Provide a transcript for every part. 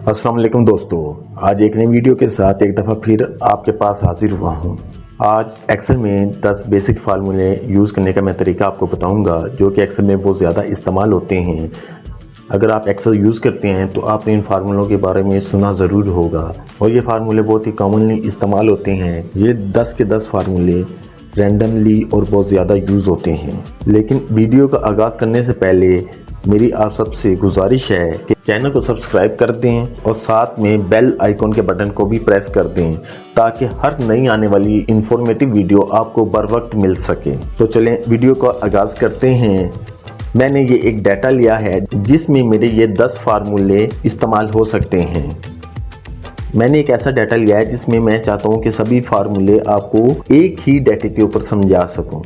अस्सलाम वालेकुम दोस्तों, आज एक नई वीडियो के साथ एक दफ़ा फिर आपके पास हाजिर हुआ हूँ। आज एक्सेल में 10 बेसिक फार्मूले यूज़ करने का मैं तरीका आपको बताऊँगा जो कि एक्सेल में बहुत ज़्यादा इस्तेमाल होते हैं। अगर आप एक्सेल यूज़ करते हैं तो आपने इन फार्मूलों के बारे में सुना ज़रूर होगा और ये फार्मूले बहुत ही कॉमनली इस्तेमाल होते हैं। ये 10 के 10 फार्मूले रैंडमली और बहुत ज़्यादा यूज़ होते हैं। लेकिन वीडियो का आगाज़ करने से पहले मेरी आप सबसे गुजारिश है कि चैनल को सब्सक्राइब कर दें और साथ में बेल आइकॉन के बटन को भी प्रेस कर दें ताकि हर नई आने वाली इंफॉर्मेटिव वीडियो आपको बर वक्त मिल सके। तो चलें वीडियो का आगाज़ करते हैं। मैंने ये एक डाटा लिया है जिसमें मेरे ये 10 फार्मूले इस्तेमाल हो सकते हैं। मैंने एक ऐसा डाटा लिया है जिसमें मैं चाहता हूँ कि सभी फार्मूले आपको एक ही डाटे के ऊपर समझा सकूँ।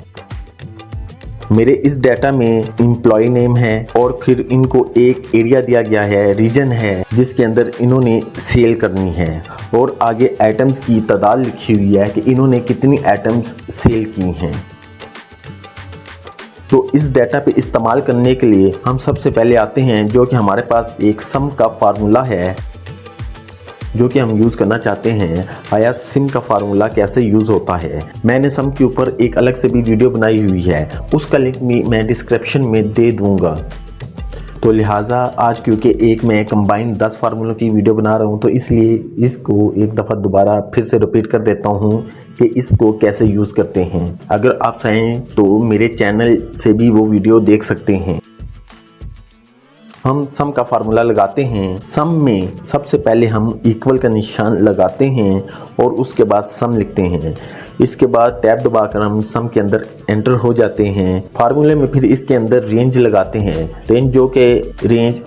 मेरे इस डाटा में एम्प्लॉय नेम है और फिर इनको एक एरिया दिया गया है, रीजन है जिसके अंदर इन्होंने सेल करनी है और आगे आइटम्स की तादाद लिखी हुई है कि इन्होंने कितनी आइटम्स सेल की हैं। तो इस डाटा पे इस्तेमाल करने के लिए हम सबसे पहले आते हैं जो कि हमारे पास एक सम का फार्मूला है जो कि हम यूज़ करना चाहते हैं। आया सिम का फार्मूला कैसे यूज़ होता है, मैंने सम के ऊपर एक अलग से भी वीडियो बनाई हुई है, उसका लिंक भी मैं डिस्क्रिप्शन में दे दूंगा। तो लिहाजा आज क्योंकि एक मैं कंबाइन 10 फार्मूलों की वीडियो बना रहा हूं तो इसलिए इसको एक दफ़ा दोबारा फिर से रिपीट कर देता हूं कि इसको कैसे यूज़ करते हैं। अगर आप चाहें तो मेरे चैनल से भी वो वीडियो देख सकते हैं। हम सम का फार्मूला लगाते हैं। सम में सबसे पहले हम इक्वल का निशान लगाते हैं और उसके बाद सम लिखते हैं। इसके बाद टैब दबाकर हम सम के अंदर एंटर हो जाते हैं। फार्मूले में फिर इसके अंदर रेंज लगाते हैं। रेंज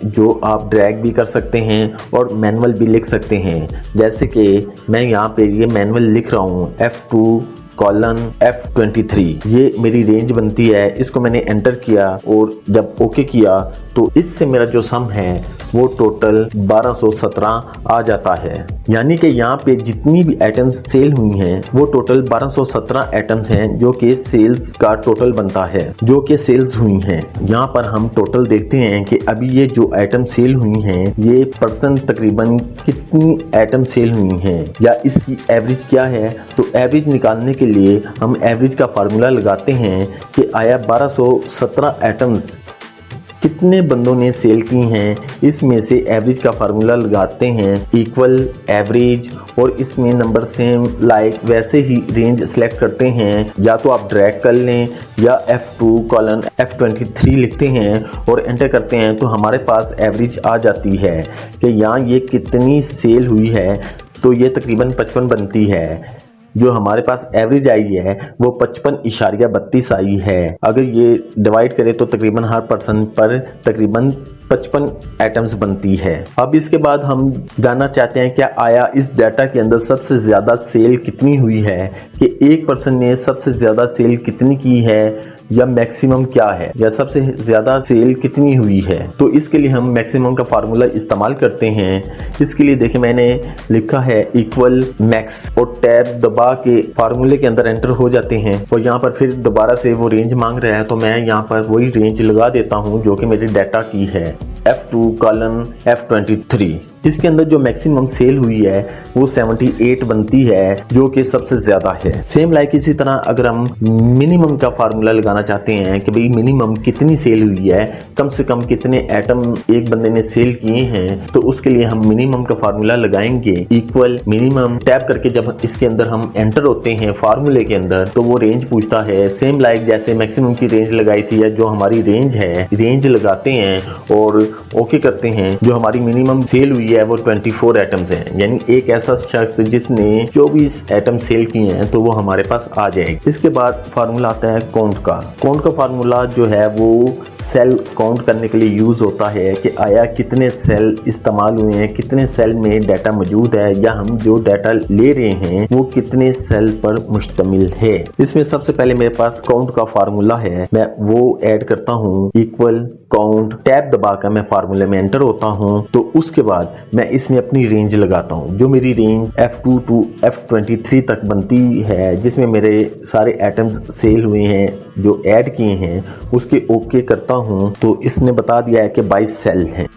जो आप ड्रैग भी कर सकते हैं और मैनुअल भी लिख सकते हैं। जैसे कि मैं यहाँ पे ये मैनुअल लिख रहा हूँ F2:F23, ये मेरी रेंज बनती है। इसको मैंने एंटर किया और जब ओके किया तो इससे मेरा जो सम है वो टोटल 1217 आ जाता है। यानी कि यहाँ पे जितनी भी आइटम्स सेल हुई हैं वो टोटल 1217 आइटम्स हैं जो कि सेल्स का टोटल बनता है, जो कि सेल्स हुई हैं। यहाँ पर हम टोटल देखते हैं कि अभी ये जो आइटम सेल हुई हैं ये परसेंट तकरीबन कितनी आइटम सेल हुई हैं या इसकी एवरेज क्या है। तो एवरेज निकालने के लिए हम एवरेज का फार्मूला लगाते हैं कि आया 1217 आइटम्स कितने बंदों ने सेल की हैं, इसमें से एवरेज का फार्मूला लगाते हैं इक्वल एवरेज और इसमें नंबर सेम लाइक वैसे ही रेंज सेलेक्ट करते हैं। या तो आप ड्रैग कर लें या F2:F23 लिखते हैं और एंटर करते हैं तो हमारे पास एवरेज आ जाती है कि यहाँ ये कितनी सेल हुई है। तो ये तकरीबन 55 बनती है। जो हमारे पास एवरेज आई है वो 55.32 आई है। अगर ये डिवाइड करें तो तकरीबन हर पर्सन पर तकरीबन 55 आइटम्स बनती है। अब इसके बाद हम जानना चाहते हैं क्या आया इस डाटा के अंदर सबसे ज़्यादा सेल कितनी हुई है, कि एक पर्सन ने सबसे ज़्यादा सेल कितनी की है या मैक्सिमम क्या है या सबसे ज़्यादा सेल कितनी हुई है। तो इसके लिए हम मैक्सिमम का फार्मूला इस्तेमाल करते हैं। इसके लिए देखिए मैंने लिखा है इक्वल मैक्स और टैब दबा के फार्मूले के अंदर एंटर हो जाते हैं और यहाँ पर फिर दोबारा से वो रेंज मांग रहा है तो मैं यहाँ पर वही रेंज लगा देता हूँ जो कि मेरे डाटा की है F2:F23। इसके अंदर जो मैक्सिमम सेल हुई है वो 78 बनती है जो कि सबसे ज़्यादा है। सेम लाइक इसी तरह अगर हम मिनिमम का फार्मूला लगाना चाहते हैं कि भाई मिनिमम कितनी सेल हुई है, कम से कम कितने आइटम एक बंदे ने सेल किए हैं, तो उसके लिए हम मिनिमम का फार्मूला लगाएंगे इक्वल मिनिमम। टैप करके जब इसके अंदर हम एंटर होते हैं फार्मूले के अंदर तो वो रेंज पूछता है। सेम लाइक जैसे मैक्सिमम की रेंज लगाई थी या जो हमारी रेंज है, रेंज लगाते हैं और ओके करते हैं। जो हमारी मिनिमम सेल हुई है वो 24 आइटम्स हैं, यानी एक ऐसा शख्स जिसने 24 आइटम सेल किए हैं तो वो हमारे पास आ जाएगी। इसके बाद फार्मूला आता है काउंट का। काउंट का फार्मूला जो है वो सेल काउंट करने के लिए यूज़ होता है कि आया कितने सेल इस्तेमाल हुए हैं, कितने सेल में डाटा मौजूद है या हम जो डाटा ले रहे हैं वो कितने सेल पर मुश्तमिल है। इसमें सबसे पहले मेरे पास काउंट का फार्मूला है, मैं वो ऐड करता हूँ इक्वल काउंट। टैब दबाकर मैं फार्मूले में एंटर होता हूँ तो उसके बाद मैं इसमें अपनी रेंज लगाता हूँ। जो मेरी रेंज F2 to F23 तक बनती है जिसमें मेरे सारे आइटम्स सेल हुए हैं जो ऐड किए हैं उसके ओके करता हूँ तो इसने बता दिया है कि 22 सेल हैं।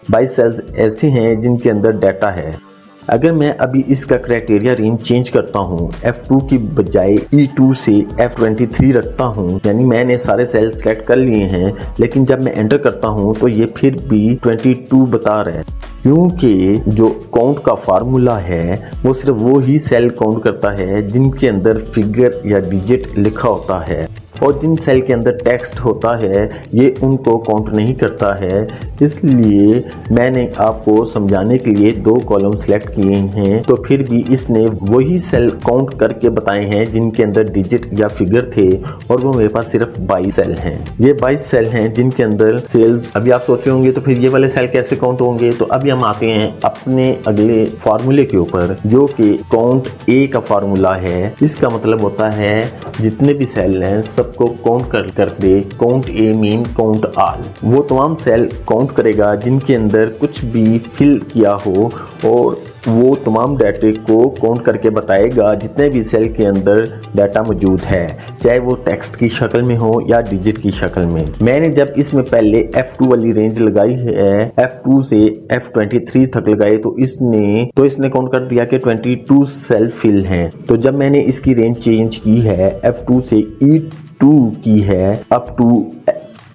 22 सेल्स ऐसे हैं जिनके अंदर डाटा है। अगर मैं अभी इसका क्राइटेरिया रेंज चेंज करता हूँ, F2 की बजाय E2 से F23 रखता हूँ, यानी मैंने सारे सेल सेलेक्ट कर लिए हैं, लेकिन जब मैं एंटर करता हूँ तो ये फिर भी 22 बता रहा है, क्योंकि जो काउंट का फार्मूला है वो सिर्फ वो ही सेल काउंट करता है जिनके अंदर फिगर या डिजिट लिखा होता है, और जिन सेल के अंदर टेक्स्ट होता है ये उनको काउंट नहीं करता है। इसलिए मैंने आपको समझाने के लिए 2 कॉलम सेलेक्ट किए हैं, तो फिर भी इसने वही सेल काउंट करके बताए हैं जिनके अंदर डिजिट या फिगर थे, और वो मेरे पास सिर्फ 22 सेल हैं। ये 22 सेल हैं जिनके अंदर सेल्स। अभी आप सोचे होंगे तो फिर ये वाले सेल कैसे काउंट होंगे, तो अभी हम आते हैं अपने अगले फार्मूले के ऊपर, जो कि काउंट ए का फार्मूला है। इसका मतलब होता है जितने भी सेल हैं सबको काउंट कर दे। काउंट ए मीन काउंट ऑल, वो तमाम सेल काउंट करेगा जिनके अंदर कुछ भी फिल किया हो, और वो तमाम डाटे को काउंट करके बताएगा जितने भी सेल के अंदर डाटा मौजूद है, चाहे वो टेक्स्ट की शक्ल में हो या डिजिट की शक्ल में। मैंने जब इसमें पहले F2 वाली रेंज लगाई है, F2 से F23 तक लगाए, तो इसने काउंट कर दिया कि 22 सेल फिल हैं। तो जब मैंने इसकी रेंज चेंज की है, F2 से E2 की है अप टू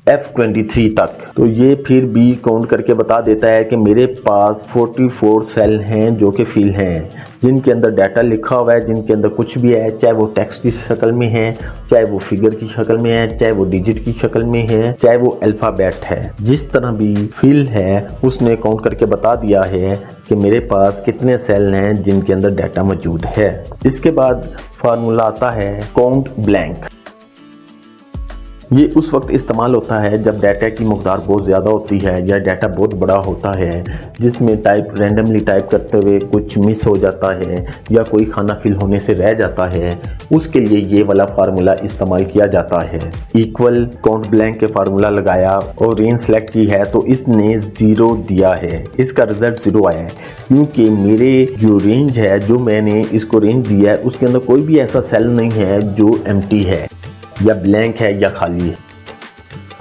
F23 तक, तो ये फिर भी काउंट करके बता देता है कि मेरे पास 44 सेल हैं जो कि फिल हैं, जिनके अंदर डाटा लिखा हुआ है, जिनके अंदर कुछ भी है, चाहे वो टेक्स्ट की शक्ल में है, चाहे वो फिगर की शक्ल में है, चाहे वो डिजिट की शक्ल में है, चाहे वो अल्फ़ाबेट है। जिस तरह भी फिल है उसने काउंट करके बता दिया है कि मेरे पास कितने सेल हैं जिनके अंदर डाटा मौजूद है। इसके बाद फार्मूला आता है काउंट ब्लैंक। ये उस वक्त इस्तेमाल होता है जब डाटा की मकदार बहुत ज़्यादा होती है या डाटा बहुत बड़ा होता है, जिसमें रैंडमली टाइप करते हुए कुछ मिस हो जाता है या कोई खाना फिल होने से रह जाता है। उसके लिए ये वाला फार्मूला इस्तेमाल किया जाता है। इक्वल काउंट ब्लैंक के फार्मूला लगाया और रेंज सेलेक्ट की है, तो इसने 0 दिया है। इसका रिजल्ट 0 आया है क्योंकि मेरे जो रेंज है, जो मैंने इसको रेंज दिया है, उसके अंदर कोई भी ऐसा सेल नहीं है जो एम्प्टी है या ब्लैंक है या खाली है।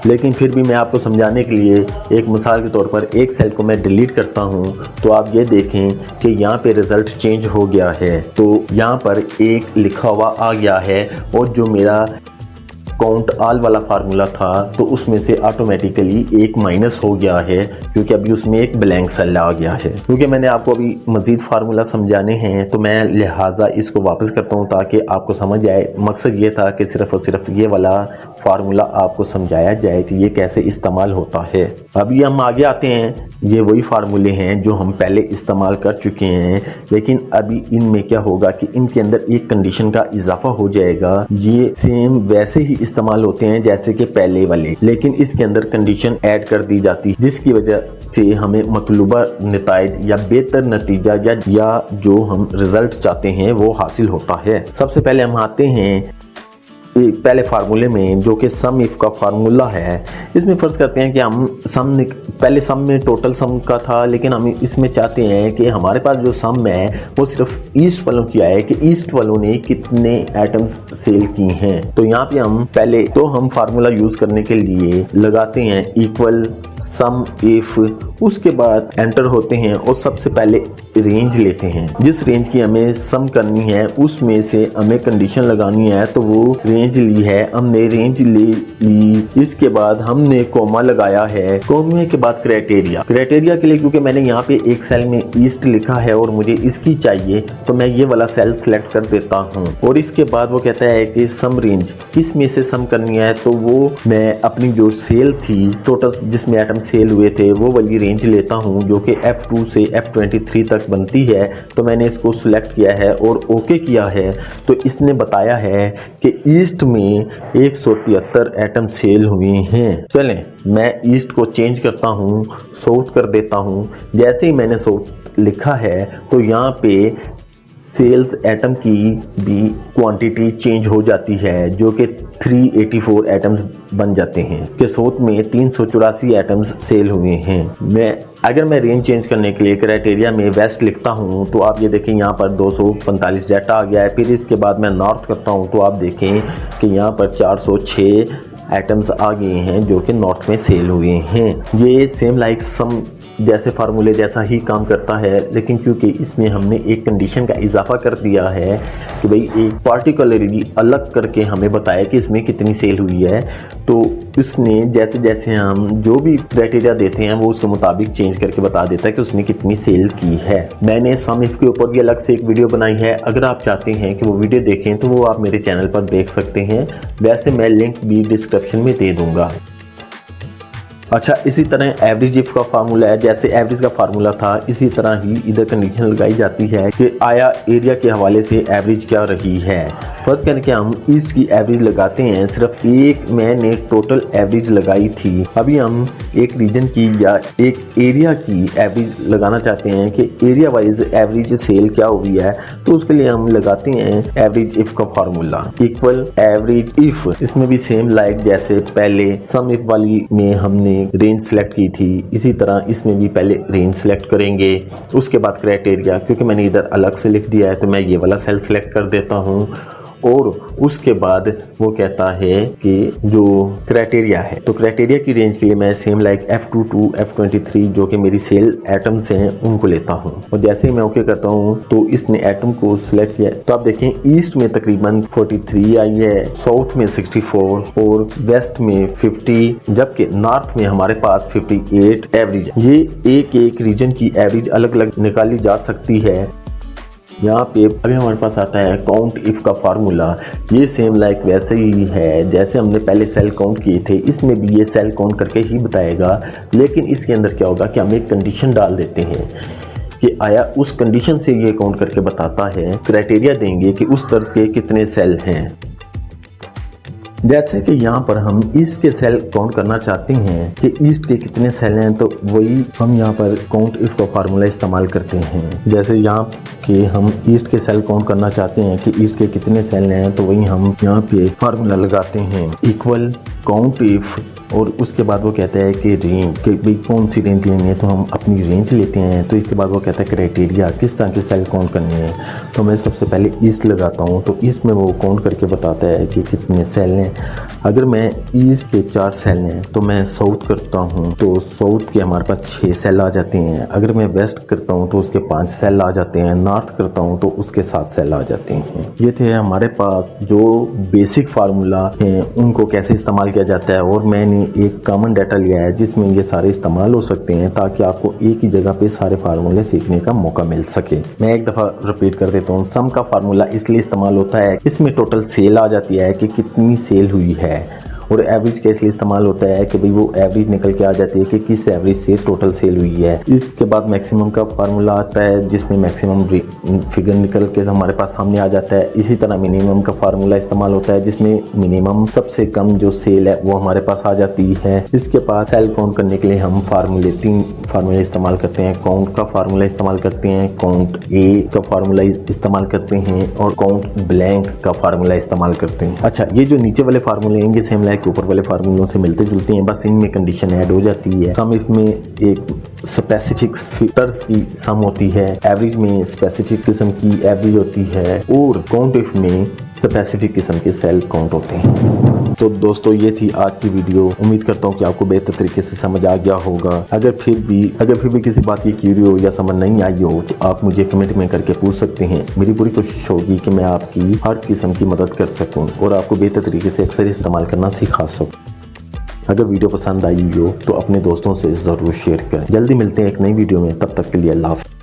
लेकिन फिर भी मैं आपको समझाने के लिए एक मिसाल के तौर पर एक सेल को मैं डिलीट करता हूं, तो आप ये देखें कि यहाँ पे रिज़ल्ट चेंज हो गया है। तो यहाँ पर 1 लिखा हुआ आ गया है, और जो मेरा काउंट ऑल वाला फार्मूला था तो उसमें से ऑटोमेटिकली 1 माइनस हो गया है, क्योंकि अभी उसमें एक ब्लैंक सेल आ गया है। क्योंकि मैंने आपको अभी मज़ीद फार्मूला समझाने हैं, तो मैं लिहाजा इसको वापस करता हूँ ताकि आपको समझ आए। मकसद ये था कि सिर्फ और सिर्फ ये वाला फार्मूला आपको समझाया जाए कि ये कैसे इस्तेमाल होता है। अभी हम आगे आते हैं। ये वही फार्मूले हैं जो हम पहले इस्तेमाल कर चुके हैं, लेकिन अभी इनमें क्या होगा कि इनके अंदर एक कंडीशन का इजाफा हो जाएगा। ये सेम वैसे ही इस्तेमाल होते हैं जैसे कि पहले वाले, लेकिन इसके अंदर कंडीशन ऐड कर दी जाती है, जिसकी वजह से हमें मतलूबा नताइज या बेहतर नतीजा या जो हम रिजल्ट चाहते हैं वो हासिल होता है। सबसे पहले हम आते हैं पहले फार्मूले में, जो कि सम इफ का फार्मूला है। इसमें फर्ज करते हैं कि हम पहले सम में टोटल सम का था, लेकिन हम इसमें चाहते हैं कि हमारे पास जो सम है वो सिर्फ ईस्ट वालों की आए कि ईस्ट वालों ने कितने आइटम्स सेल की हैं। तो यहाँ पे हम पहले तो हम फार्मूला यूज करने के लिए लगाते हैं इक्वल सम इफ, उसके बाद एंटर होते हैं और सबसे पहले रेंज लेते हैं। जिस रेंज की हमें सम करनी है उसमें से हमें कंडीशन लगानी है, तो वो रेंज ली है हमने, रेंज ले ली। इसके बाद हमने कोमा लगाया है, कोमे के बाद क्राइटेरिया के लिए, क्योंकि मैंने यहाँ पे एक सेल में ईस्ट लिखा है और मुझे इसकी चाहिए, तो मैं ये वाला सेल सिलेक्ट कर देता हूँ। और इसके बाद वो कहता है कि सम रेंज किस में से सम करनी है, तो वो मैं अपनी जो सेल थी टोटल जिसमें आइटम सेल हुए थे वो वाली रेंज लेता हूँ, जो कि F2 से F23 तक बनती है। तो मैंने इसको सिलेक्ट किया है और ओके किया है, तो इसने बताया है कि ईस्ट में 173 आइटम सेल हुए हैं। चलें मैं ईस्ट को चेंज करता हूँ, साउथ कर देता हूँ। जैसे ही मैंने साउथ लिखा है तो यहाँ पे सेल्स आइटम की भी क्वांटिटी चेंज हो जाती है, जो कि 384 आइटम्स बन जाते हैं कि साउथ में 384 आइटम्स सेल हुए हैं। अगर मैं रेंज चेंज करने के लिए क्राइटेरिया में वेस्ट लिखता हूं, तो आप ये देखें यहाँ पर 245 डाटा आ गया है। फिर इसके बाद मैं नॉर्थ करता हूं, तो आप देखें कि यहाँ पर 406 आइटम्स आ गए हैं जो कि नॉर्थ में सेल हुए हैं। ये सेम लाइक सम जैसे फार्मूले जैसा ही काम करता है, लेकिन क्योंकि इसमें हमने एक कंडीशन का इजाफा कर दिया है कि भाई एक पार्टिकुलरली अलग करके हमें बताया कि इसमें कितनी सेल हुई है, तो इसने जैसे जैसे हम जो भी क्राइटेरिया देते हैं वो उसके मुताबिक चेंज करके बता देता है कि उसने कितनी सेल की है। मैंने सम इफ के ऊपर भी अलग से एक वीडियो बनाई है, अगर आप चाहते हैं कि वो वीडियो देखें तो वो आप मेरे चैनल पर देख सकते हैं, वैसे मैं लिंक भी डिस्क्रिप्शन में दे दूंगा। अच्छा, इसी तरह एवरेज इफ का फार्मूला है, जैसे एवरेज का फार्मूला था इसी तरह ही इधर कंडीशन लगाई जाती है कि आया एरिया के हवाले से एवरेज क्या रही है। फर्स्ट करके हम ईस्ट की एवरेज लगाते हैं, सिर्फ एक मैंने टोटल एवरेज लगाई थी। अभी हम एक रीजन की या एक एरिया की एवरेज लगाना चाहते हैं कि एरिया वाइज एवरेज सेल क्या हुई है, तो उसके लिए हम लगाते हैं एवरेज इफ का फार्मूला इक्वल एवरेज इफ। इसमें भी सेम लाइक जैसे पहले सम इफ वाली में हमने रेंज सेलेक्ट की थी, इसी तरह इसमें भी पहले रेंज सेलेक्ट करेंगे, उसके बाद क्राइटेरिया, क्योंकि मैंने इधर अलग से लिख दिया है तो मैं ये वाला सेल सेलेक्ट कर देता हूँ, और उसके बाद वो कहता है कि जो क्राइटेरिया है, तो क्राइटेरिया की रेंज के लिए मैं सेम लाइक F22 F23 जो कि मेरी सेल एटम्स हैं उनको लेता हूँ, और जैसे ही मैं ओके करता हूँ तो इसने एटम को सिलेक्ट किया। तो आप देखें ईस्ट में तकरीबन 43 आई है, साउथ में 64 और वेस्ट में 50, जबकि नॉर्थ में हमारे पास 58 एवरेज। ये एक एक रीजन की एवरेज अलग अलग निकाली जा सकती है। यहाँ पे अभी हमारे पास आता है काउंट इफ का फार्मूला, ये सेम लाइक वैसे ही है जैसे हमने पहले सेल काउंट किए थे, इसमें भी ये सेल काउंट करके ही बताएगा, लेकिन इसके अंदर क्या होगा कि हम एक कंडीशन डाल देते हैं कि आया उस कंडीशन से ये काउंट करके बताता है, क्राइटेरिया देंगे कि उस तर्ज के कितने सेल हैं। जैसे कि यहाँ पर हम ईस्ट के सेल काउंट करना चाहते हैं कि ईस्ट के कितने सेल हैं, तो वही हम यहाँ पर काउंट इफ का फार्मूला इस्तेमाल करते हैं। जैसे यहाँ के हम ईस्ट के सेल काउंट करना चाहते हैं कि ईस्ट के कितने सेल हैं, तो वही हम यहाँ पे फार्मूला लगाते हैं इक्वल काउंट इफ, और उसके बाद वो कहता है कि रेंज, कि भाई कौन सी रेंज लेनी है, तो हम अपनी रेंज लेते हैं। तो इसके बाद वो कहता है क्राइटेरिया, किस तरह के सेल काउंट करने हैं, तो मैं सबसे पहले ईस्ट लगाता हूँ, तो ईस्ट में वो काउंट करके बताता है कि कितने सेल हैं। अगर मैं ईस्ट के 4 सेल हैं तो मैं साउथ करता हूँ तो साउथ के हमारे पास 6 सेल आ जाते हैं। अगर मैं वेस्ट करता हूँ तो उसके 5 सेल आ जाते हैं। नॉर्थ करता हूँ तो उसके 7 सेल आ जाते हैं। ये थे हमारे पास जो बेसिक फार्मूला हैं उनको कैसे इस्तेमाल किया जाता है, और मैंने एक कॉमन डाटा लिया है जिसमें ये सारे इस्तेमाल हो सकते हैं ताकि आपको एक ही जगह पे सारे फार्मूले सीखने का मौका मिल सके। मैं एक दफ़ा रिपीट कर देता हूँ। सम का फार्मूला इसलिए इस्तेमाल होता है, इसमें टोटल सेल आ जाती है कि कितनी सेल हुई है, और एवरेज का इसलिए इस्तेमाल होता है कि भाई वो एवरेज निकल के आ जाती है कि किस एवरेज से टोटल सेल हुई है। इसके बाद मैक्सिमम का फार्मूला आता है जिसमें मैक्सिमम फिगर निकल के हमारे पास सामने आ जाता है। इसी तरह मिनिमम का फार्मूला इस्तेमाल होता है जिसमें मिनिमम सबसे कम जो सेल है वो हमारे पास आ जाती है। इसके बाद सेल काउंट करने के लिए हम तीन फार्मूले इस्तेमाल करते हैं। काउंट का फार्मूला इस्तेमाल करते हैं, काउंट ए का फार्मूला इस्तेमाल करते हैं, और काउंट ब्लैंक का फार्मूला इस्तेमाल करते हैं। अच्छा, ये जो नीचे वाले फार्मूले हैं ये सेम लाइक ऊपर वाले फार्मूलों से मिलते जुलते हैं, बस इनमें कंडीशन ऐड हो जाती है। सम इफ में एक स्पेसिफिक फिगर्स की सम होती है, एवरेज में स्पेसिफिक किस्म की एवरेज होती है, और काउंट इफ में स्पेसिफिक किस्म के सेल काउंट होते हैं। तो दोस्तों ये थी आज की वीडियो। उम्मीद करता हूँ कि आपको बेहतर तरीके से समझ आ गया होगा। अगर फिर भी किसी बात की क्यूरी हो या समझ नहीं आई हो तो आप मुझे कमेंट में करके पूछ सकते हैं। मेरी पूरी कोशिश होगी कि मैं आपकी हर किस्म की मदद कर सकूँ और आपको बेहतर तरीके से अक्सर इस्तेमाल करना सिखा सकूँ। अगर वीडियो पसंद आई हो तो अपने दोस्तों से ज़रूर शेयर करें। जल्दी मिलते हैं एक नई वीडियो में, तब तक के लिए अल्लाह हाफ़िज़।